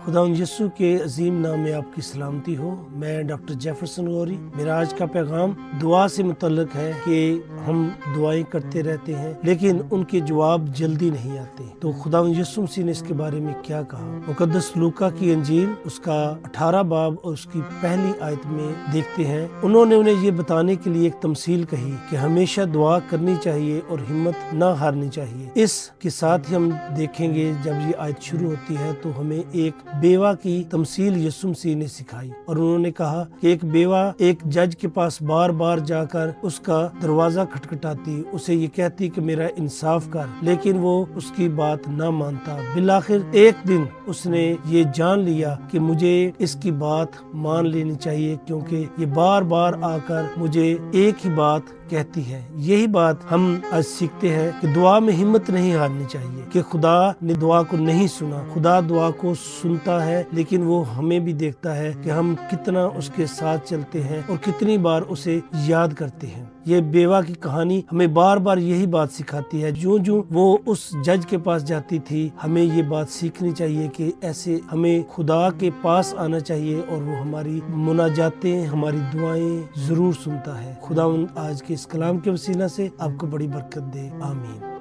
خداوند یسوع کے عظیم نام میں آپ کی سلامتی ہو۔ میں ڈاکٹر جیفرسن غوری۔ میرا آج کا پیغام دعا سے متعلق ہے کہ ہم دعائیں کرتے رہتے ہیں لیکن ان کے جواب جلدی نہیں آتے، تو خداوند یسوع مسیح نے اس کے بارے میں کیا کہا؟ مقدس لوکا کی انجیل اس کا 18 باب اور اس کی پہلی آیت میں دیکھتے ہیں، انہوں نے انہیں یہ بتانے کے لیے ایک تمثیل کہی کہ ہمیشہ دعا کرنی چاہیے اور ہمت نہ ہارنی چاہیے۔ اس کے ساتھ ہی ہم دیکھیں گے جب یہ آیت شروع ہوتی ہے تو ہمیں ایک بیوہ کی تمثیل یسوع مسیح نے سکھائی، اور انہوں نے کہا کہ ایک بیوہ ایک جج کے پاس بار بار جا کر اس کا دروازہ کھٹکھٹاتی، اسے یہ کہتی کہ میرا انصاف کر، لیکن وہ اس کی بات نہ مانتا۔ بالآخر ایک دن اس نے یہ جان لیا کہ مجھے اس کی بات مان لینی چاہیے، کیونکہ یہ بار بار آ کر مجھے ایک ہی بات کہتی ہے۔ یہی بات ہم آج سیکھتے ہیں کہ دعا میں ہمت نہیں ہارنی چاہیے، کہ خدا نے دعا کو نہیں سنا۔ خدا دعا کو سنتا ہے، لیکن وہ ہمیں بھی دیکھتا ہے کہ ہم کتنا اس کے ساتھ چلتے ہیں اور کتنی بار اسے یاد کرتے ہیں۔ یہ بیوہ کی کہانی ہمیں بار بار یہی بات سکھاتی ہے۔ جوں جوں وہ اس جج کے پاس جاتی تھی، ہمیں یہ بات سیکھنی چاہیے کہ ایسے ہمیں خدا کے پاس آنا چاہیے اور وہ ہماری مناجاتیں، ہماری دعائیں ضرور سنتا ہے۔ خداوند آج کے اس کلام کے وسیلہ سے آپ کو بڑی برکت دے، آمین۔